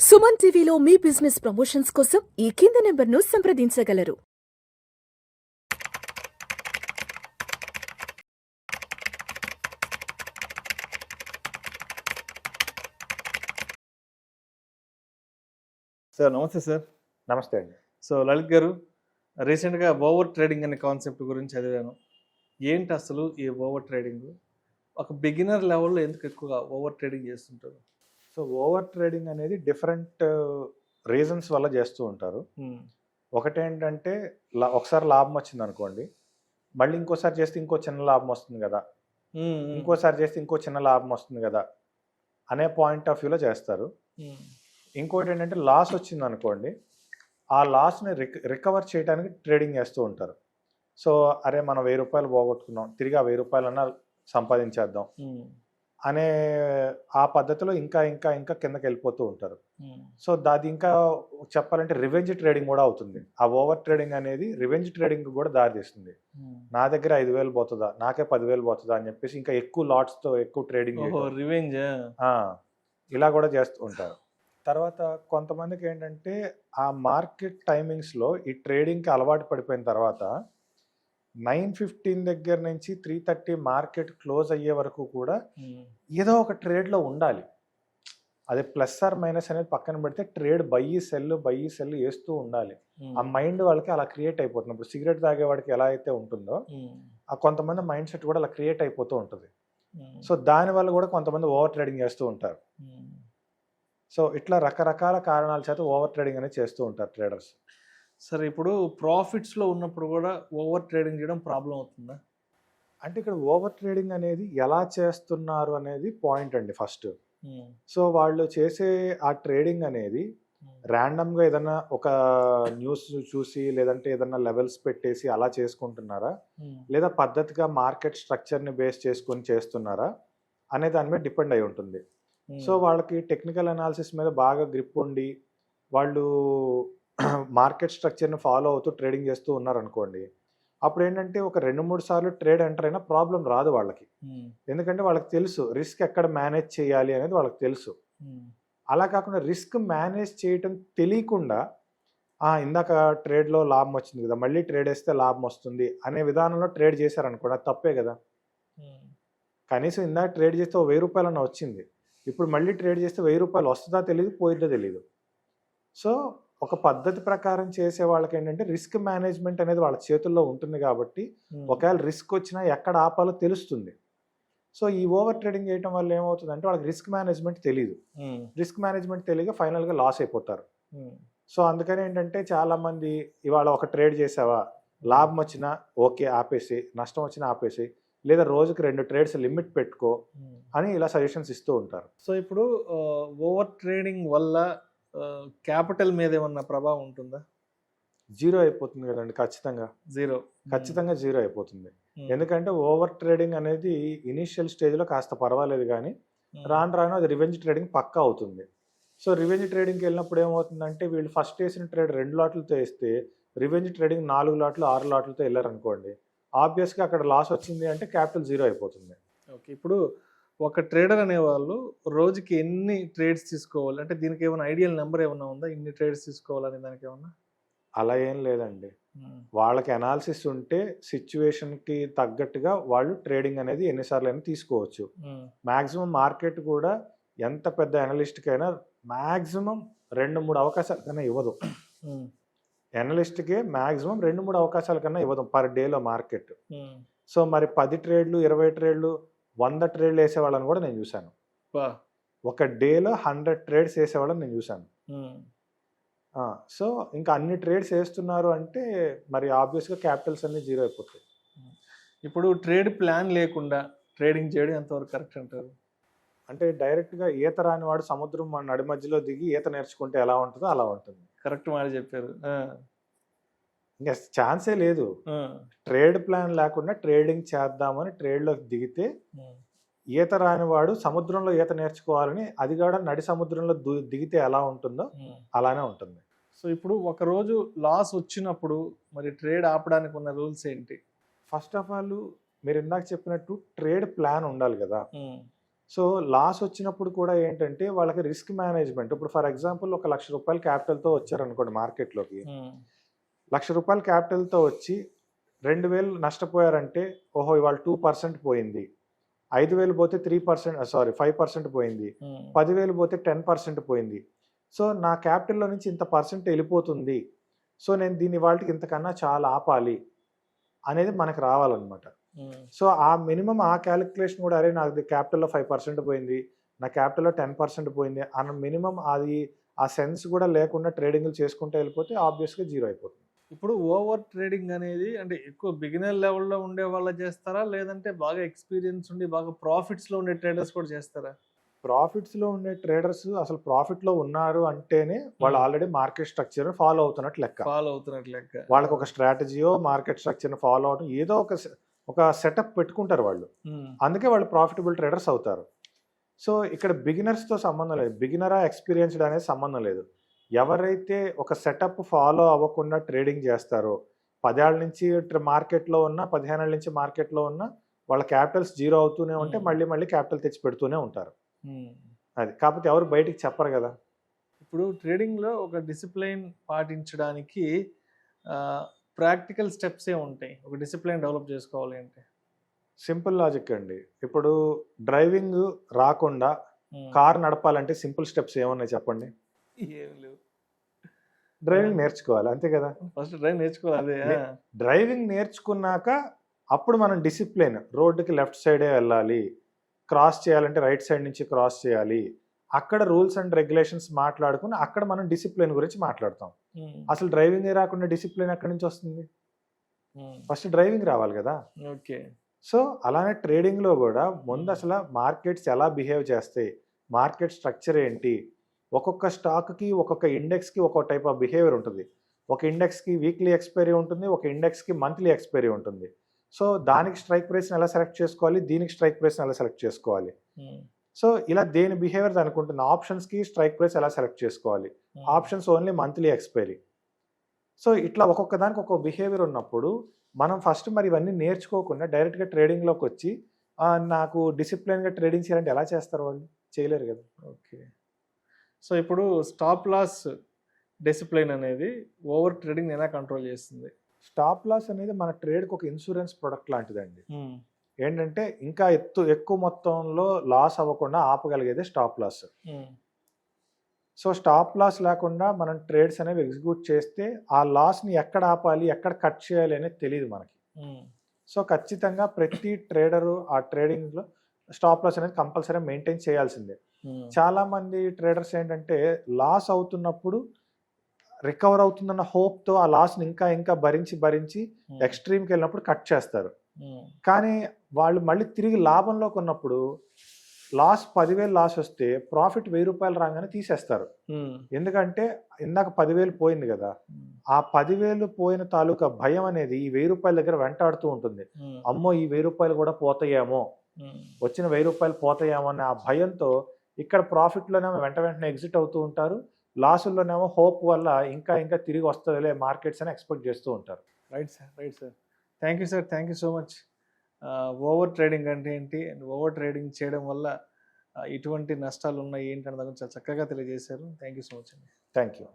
సుమన్ టీవీలో మీ business promotions కోసం ఈ కింది నెంబర్ను సంప్రదించగలరు. సార్ నమస్తే సార్. నమస్తే అండి. సో లలిత్ గారు, రీసెంట్గా ఓవర్ ట్రేడింగ్ అనే కాన్సెప్ట్ గురించి చదివాను. ఏంటి అసలు ఈ ఓవర్ ట్రేడింగ్? ఒక బిగినర్ లెవెల్లో ఎందుకు ఎక్కువగా ఓవర్ ట్రేడింగ్ చేస్తుంటారు? సో ఓవర్ ట్రేడింగ్ అనేది డిఫరెంట్ రీజన్స్ వల్ల చేస్తూ ఉంటారు. ఒకటేంటంటే ఒకసారి లాభం వచ్చింది అనుకోండి, మళ్ళీ ఇంకోసారి చేస్తే ఇంకో చిన్న లాభం వస్తుంది కదా, ఇంకోసారి చేస్తే ఇంకో చిన్న లాభం వస్తుంది కదా అనే పాయింట్ ఆఫ్ వ్యూలో చేస్తారు. ఇంకోటి ఏంటంటే లాస్ వచ్చింది అనుకోండి, ఆ లాస్ని రికవర్ చేయడానికి ట్రేడింగ్ చేస్తూ ఉంటారు. సో అరే మనం 1000 రూపాయలు పోగొట్టుకున్నాం, తిరిగి ఆ 1000 రూపాయలన్నా సంపాదించేద్దాం అనే ఆ పద్ధతిలో ఇంకా ఇంకా ఇంకా కిందకి వెళ్ళిపోతూ ఉంటారు. సో దాది ఇంకా చెప్పాలంటే రివెంజ్ ట్రేడింగ్ కూడా అవుతుంది. ఆ ఓవర్ ట్రేడింగ్ అనేది రివెంజ్ ట్రేడింగ్ కూడా దారితీస్తుంది. నా దగ్గర 5000 పోతుందా, నాకే 10,000 పోతుందా అని చెప్పేసి ఇంకా ఎక్కువ లాట్స్తో ఎక్కువ ట్రేడింగ్ రివెంజ్ ఇలా కూడా చేస్తూ ఉంటారు. తర్వాత కొంతమందికి ఏంటంటే ఆ మార్కెట్ టైమింగ్స్లో ఈ ట్రేడింగ్కి అలవాటు పడిపోయిన తర్వాత 9:15 దగ్గర నుంచి 3:30 మార్కెట్ క్లోజ్ అయ్యే వరకు కూడా ఏదో ఒక ట్రేడ్లో ఉండాలి. అదే ప్లస్ ఆర్ మైనస్ అనేది పక్కన పెడితే ట్రేడ్ బై సెల్ వేస్తూ ఉండాలి. ఆ మైండ్ వాళ్ళకి అలా క్రియేట్ అయిపోతుంది. ఇప్పుడు సిగరెట్ తాగేవాడికి ఎలా అయితే ఉంటుందో ఆ కొంతమంది మైండ్ సెట్ కూడా అలా క్రియేట్ అయిపోతూ ఉంటుంది. సో దానివల్ల కూడా కొంతమంది ఓవర్ ట్రేడింగ్ చేస్తూ ఉంటారు. సో ఇట్లా రకరకాల కారణాల చేత ఓవర్ ట్రేడింగ్ అనేది చేస్తూ ఉంటారు ట్రేడర్స్. సరే, ఇప్పుడు ప్రాఫిట్స్లో ఉన్నప్పుడు కూడా ఓవర్ ట్రేడింగ్ చేయడం ప్రాబ్లం అవుతుందా? అంటే ఇక్కడ ఓవర్ ట్రేడింగ్ అనేది ఎలా చేస్తున్నారు అనేది పాయింట్ అండి ఫస్ట్. సో వాళ్ళు చేసే ఆ ట్రేడింగ్ అనేది ర్యాండమ్గా ఏదన్నా ఒక న్యూస్ చూసి లేదంటే ఏదన్నా లెవెల్స్ పెట్టేసి అలా చేసుకుంటున్నారా, లేదా పద్ధతిగా మార్కెట్ స్ట్రక్చర్ని బేస్ చేసుకొని చేస్తున్నారా అనే దాని మీద డిపెండ్ అయి ఉంటుంది. సో వాళ్ళకి టెక్నికల్ అనాలిసిస్ మీద బాగా గ్రిప్ ఉండి వాళ్ళు మార్కెట్ స్ట్రక్చర్ని ఫాలో అవుతూ ట్రేడింగ్ చేస్తూ ఉన్నారనుకోండి, అప్పుడు ఏంటంటే ఒక 2-3 సార్లు ట్రేడ్ ఎంటర్ అయినా ప్రాబ్లం రాదు వాళ్ళకి. ఎందుకంటే వాళ్ళకి తెలుసు రిస్క్ ఎక్కడ మేనేజ్ చేయాలి అనేది వాళ్ళకి తెలుసు. అలా కాకుండా రిస్క్ మేనేజ్ చేయటం తెలియకుండా ఇందాక ట్రేడ్లో లాభం వచ్చింది కదా, మళ్ళీ ట్రేడ్ వేస్తే లాభం వస్తుంది అనే విధానంలో ట్రేడ్ చేశారనుకోండి, అది తప్పే కదా. కనీసం ఇందాక ట్రేడ్ చేస్తే 1000 రూపాయలన్నా వచ్చింది, ఇప్పుడు మళ్ళీ ట్రేడ్ చేస్తే 1000 రూపాయలు వస్తుందా తెలియదు, పోయిద్దో తెలియదు. సో ఒక పద్ధతి ప్రకారం చేసే వాళ్ళకి ఏంటంటే రిస్క్ మేనేజ్మెంట్ అనేది వాళ్ళ చేతుల్లో ఉంటుంది కాబట్టి ఒకవేళ రిస్క్ వచ్చినా ఎక్కడ ఆపాలో తెలుస్తుంది. సో ఈ ఓవర్ ట్రేడింగ్ చేయడం వల్ల ఏమవుతుందంటే వాళ్ళకి రిస్క్ మేనేజ్మెంట్ తెలియదు. రిస్క్ మేనేజ్మెంట్ తెలియక ఫైనల్గా లాస్ అయిపోతారు. సో అందుకని ఏంటంటే చాలామంది ఇవాళ ఒక ట్రేడ్ చేసావా, లాభం వచ్చినా ఓకే ఆపేసి, నష్టం వచ్చినా ఆపేసి, లేదా రోజుకి 2 ట్రేడ్స్ లిమిట్ పెట్టుకో అని ఇలా సజెషన్స్ ఇస్తూ ఉంటారు. సో ఇప్పుడు ఓవర్ ట్రేడింగ్ వల్ల క్యాపిటల్ మీద ఏమన్నా ప్రభావం ఉంటుందా? జీరో అయిపోతుంది కదండి. ఖచ్చితంగా జీరో అయిపోతుంది. ఎందుకంటే ఓవర్ ట్రేడింగ్ అనేది ఇనిషియల్ స్టేజ్లో కాస్త పర్వాలేదు, కానీ రాను రాను అది రివెంజ్ ట్రేడింగ్ పక్కా అవుతుంది. సో రివెంజ్ ట్రేడింగ్కి వెళ్ళినప్పుడు ఏమవుతుందంటే వీళ్ళు ఫస్ట్ వేసిన ట్రేడ్ 2 లాట్లతో వేస్తే రివెంజ్ ట్రేడింగ్ 4 లాట్లు 6 లాట్లతో వెళ్ళారనుకోండి, ఆబ్వియస్గా అక్కడ లాస్ వచ్చింది అంటే క్యాపిటల్ జీరో అయిపోతుంది. ఓకే, ఇప్పుడు ఒక ట్రేడర్ అనేవాళ్ళు రోజుకి ఎన్ని ట్రేడ్స్ తీసుకోవాలి అంటే దీనికి ఏమైనా ఐడియల్ నెంబర్ ఏమైనా ఉందా, ఇన్ని ట్రేడ్స్ తీసుకోవాలని దానికి ఏమన్నా? అలా ఏం లేదండి. వాళ్ళకి అనాలిసిస్ ఉంటే సిచ్యువేషన్కి తగ్గట్టుగా వాళ్ళు ట్రేడింగ్ అనేది ఎన్నిసార్లు అయినా తీసుకోవచ్చు. మ్యాక్సిమం మార్కెట్ కూడా ఎంత పెద్ద అనలిస్ట్కైనా మ్యాక్సిమం 2-3 అవకాశాల కన్నా ఇవ్వదు. అనలిస్ట్కే మ్యాక్సిమం 2-3 అవకాశాల కన్నా ఇవ్వదు పర్ డేలో మార్కెట్. సో మరి 10 ట్రేడ్లు 20 ట్రేడ్లు 100 ట్రేడ్లు వేసేవాళ్ళని కూడా నేను చూశాను. ఒక డేలో 100 ట్రేడ్స్ వేసేవాళ్ళని నేను చూశాను. సో ఇంకా అన్ని ట్రేడ్స్ వేస్తున్నారు అంటే మరి ఆబ్వియస్గా క్యాపిటల్స్ అన్ని జీరో అయిపోతాయి. ఇప్పుడు ట్రేడ్ ప్లాన్ లేకుండా ట్రేడింగ్ చేయడం ఎంతవరకు కరెక్ట్ అంటారు? అంటే డైరెక్ట్గా ఈత రాని వాడు సముద్రం నడి మధ్యలో దిగి ఈత నేర్చుకుంటే ఎలా ఉంటుందో అలా ఉంటుంది. కరెక్ట్ మాట చెప్పారు. ఇంకా ఛాన్సే లేదు. ట్రేడ్ ప్లాన్ లేకుండా ట్రేడింగ్ చేద్దామని ట్రేడ్లోకి దిగితే ఈత రాని వాడు సముద్రంలో ఈత నేర్చుకోవాలని అది కూడా నడి సముద్రంలో దిగితే ఎలా ఉంటుందో అలానే ఉంటుంది. సో ఇప్పుడు ఒకరోజు లాస్ వచ్చినప్పుడు మరి ట్రేడ్ ఆపడానికి ఉన్న రూల్స్ ఏంటి? ఫస్ట్ ఆఫ్ ఆల్ మీరు ఇందాక చెప్పినట్టు ట్రేడ్ ప్లాన్ ఉండాలి కదా. సో లాస్ వచ్చినప్పుడు కూడా ఏంటంటే వాళ్ళకి రిస్క్ మేనేజ్మెంట్. ఇప్పుడు ఫర్ ఎగ్జాంపుల్ ఒక ₹1,00,000 క్యాపిటల్తో వచ్చారనుకోండి మార్కెట్లోకి. ₹1,00,000 క్యాపిటల్తో వచ్చి 2,000 నష్టపోయారంటే, ఓహో ఇవాళ 2% పోయింది, 5,000 పోతే 5% పోయింది, 10,000 పోతే 10% పోయింది. సో నా క్యాపిటల్లో నుంచి ఇంత పర్సెంట్ వెళ్ళిపోతుంది, సో నేను దీన్ని వాళ్ళకి ఇంతకన్నా చాలా ఆపాలి అనేది మనకు రావాలన్నమాట. సో ఆ మినిమం ఆ క్యాలిక్యులేషన్ కూడా, అరే నాకు క్యాపిటల్లో 5% పోయింది, నా క్యాపిటల్లో 10% పోయింది అన్న మినిమం అది ఆ సెన్స్ కూడా లేకుండా ట్రేడింగ్లు చేసుకుంటూ వెళ్ళిపోతే ఆబ్వియస్గా జీరో అయిపోతుంది. ఇప్పుడు ఓవర్ ట్రేడింగ్ అనేది అంటే ఎక్కువ బిగినర్ లెవెల్లో ఉండే వాళ్ళు చేస్తారా, లేదంటే బాగా ఎక్స్పీరియన్స్ ఉండి బాగా ప్రాఫిట్స్లో ఉండే ట్రేడర్స్ కూడా చేస్తారా? ప్రాఫిట్స్లో ఉండే ట్రేడర్స్ అసలు ప్రాఫిట్లో ఉన్నారు అంటేనే వాళ్ళు ఆల్రెడీ మార్కెట్ స్ట్రక్చర్ ఫాలో అవుతున్నట్టు లెక్క. వాళ్ళకి ఒక స్ట్రాటజీయో మార్కెట్ స్ట్రక్చర్ని ఫాలో అవడం ఏదో ఒక సెటప్ పెట్టుకుంటారు వాళ్ళు. అందుకే వాళ్ళు ప్రాఫిటబుల్ ట్రేడర్స్ అవుతారు. సో ఇక్కడ బిగినర్స్తో సంబంధం లేదు, బిగినరా ఎక్స్పీరియన్స్డ్ అనేది సంబంధం లేదు. ఎవరైతే ఒక సెటప్ ఫాలో అవ్వకుండా ట్రేడింగ్ చేస్తారో, 10 ఏళ్ళ నుంచి మార్కెట్లో ఉన్న, 15 ఏళ్ళ నుంచి మార్కెట్లో ఉన్న, వాళ్ళ క్యాపిటల్స్ జీరో అవుతూనే ఉంటే మళ్ళీ క్యాపిటల్ తెచ్చి పెడుతూనే ఉంటారు. అది కాకపోతే ఎవరు బయటికి చెప్పరు కదా. ఇప్పుడు ట్రేడింగ్లో ఒక డిసిప్లైన్ పాటించడానికి ప్రాక్టికల్ స్టెప్స్ ఏ ఉంటాయి ఒక డిసిప్లైన్ డెవలప్ చేసుకోవాలి అంటే? సింపుల్ లాజిక్ అండి. ఇప్పుడు డ్రైవింగ్ రాకుండా కార్ నడపాలంటే సింపుల్ స్టెప్స్ ఏమున్నాయి చెప్పండి? ఏం లేవు. డ్రైవింగ్ నేర్చుకోవాలి, అంతే కదా. ఫస్ట్ డ్రైవింగ్ నేర్చుకోవాలి. డ్రైవింగ్ నేర్చుకున్నాక అప్పుడు మనం డిసిప్లైన్, రోడ్డుకి లెఫ్ట్ సైడే వెళ్ళాలి, క్రాస్ చేయాలంటే రైట్ సైడ్ నుంచి క్రాస్ చేయాలి, అక్కడ రూల్స్ అండ్ రెగ్యులేషన్స్ మాట్లాడుకుని అక్కడ మనం డిసిప్లిన్ గురించి మాట్లాడతాం. అసలు డ్రైవింగ్ రాకుండా డిసిప్లిన్ ఎక్కడి నుంచి వస్తుంది? ఫస్ట్ డ్రైవింగ్ రావాలి కదా. ఓకే. సో అలానే ట్రేడింగ్లో కూడా ముందు అసలు మార్కెట్స్ ఎలా బిహేవ్ చేస్తాయి, మార్కెట్ స్ట్రక్చర్ ఏంటి, ఒక్కొక్క స్టాక్కి ఒక్కొక్క ఇండెక్స్కి ఒక్కొక్క టైప్ ఆఫ్ బిహేవియర్ ఉంటుంది. ఒక ఇండెక్స్కి వీక్లీ ఎక్స్పైరీ ఉంటుంది, ఒక ఇండెక్స్కి మంత్లీ ఎక్స్పైరీ ఉంటుంది. సో దానికి స్ట్రైక్ ప్రైస్ని ఎలా సెలెక్ట్ చేసుకోవాలి, దీనికి స్ట్రైక్ ప్రైస్ని ఎలా సెలెక్ట్ చేసుకోవాలి. సో ఇలా దేని బిహేవియర్ అనుకుంటుంది. ఆప్షన్స్కి స్ట్రైక్ ప్రైస్ ఎలా సెలెక్ట్ చేసుకోవాలి, options only monthly expiry. So ఇట్లా ఒక్కొక్క దానికి ఒక్కొక్క బిహేవియర్ ఉన్నప్పుడు మనం ఫస్ట్ మరి ఇవన్నీ నేర్చుకోకుండా డైరెక్ట్గా ట్రేడింగ్లోకి వచ్చి నాకు డిసిప్లిన్గా ట్రేడింగ్ చేయాలంటే ఎలా చేస్తారు? వాళ్ళు చేయలేరు కదా. ఓకే. సో ఇప్పుడు స్టాప్ లాస్ డిసిప్లిన్ అనేది ఓవర్ ట్రేడింగ్ ఎలా కంట్రోల్ చేస్తుంది? స్టాప్ లాస్ అనేది మన ట్రేడ్కి ఒక ఇన్సూరెన్స్ ప్రొడక్ట్ లాంటిదండి. ఏంటంటే ఇంకా ఎక్కువ మొత్తంలో లాస్ అవ్వకుండా ఆపగలిగేది stop loss. So stop loss లేకుండా మనం ట్రేడ్స్ అనేవి ఎగ్జిక్యూట్ చేస్తే ఆ లాస్ని ఎక్కడ ఆపాలి, ఎక్కడ కట్ చేయాలి అనేది తెలియదు మనకి. సో ఖచ్చితంగా ప్రతి ట్రేడరు ఆ ట్రేడింగ్లో స్టాప్ లాస్ అనేది కంపల్సరీ మెయింటైన్ చేయాల్సిందే. చాలా మంది ట్రేడర్స్ ఏంటంటే లాస్ అవుతున్నప్పుడు రికవర్ అవుతుందన్న హోప్తో ఆ లాస్ని ఇంకా భరించి ఎక్స్ట్రీమ్కి వెళ్ళినప్పుడు కట్ చేస్తారు. కానీ వాళ్ళు మళ్ళీ తిరిగి లాభంలోకి ఉన్నప్పుడు లాస్ 10,000 లాస్ వస్తే ప్రాఫిట్ ₹1,000 రాగానే తీసేస్తారు. ఎందుకంటే ఇందాక 10,000 పోయింది కదా, ఆ 10,000 పోయిన తాలూకా భయం అనేది ఈ ₹1,000 దగ్గర వెంటాడుతూ ఉంటుంది. అమ్మో ఈ ₹1,000 కూడా పోతాయేమో, వచ్చిన ₹1,000 పోతాయేమో అనే ఆ భయంతో ఇక్కడ ప్రాఫిట్లోనేమో వెంటనే ఎగ్జిట్ అవుతూ ఉంటారు, లాసుల్లోనేమో హోప్ వల్ల ఇంకా తిరిగి వస్తుందిలే మార్కెట్స్ అని ఎక్స్పెక్ట్ చేస్తూ ఉంటారు. Right sir. Thank you sir, thank you so much. Over trading అంటే ఏంటి, అండ్ ఓవర్ ట్రేడింగ్ చేయడం వల్ల ఎటువంటి నష్టాలు ఉన్నాయి ఏంటి అన్న దాని గురించి చాలా చక్కగా తెలియజేశారు. థ్యాంక్ యూ సో మచ్ అండి. Thank you.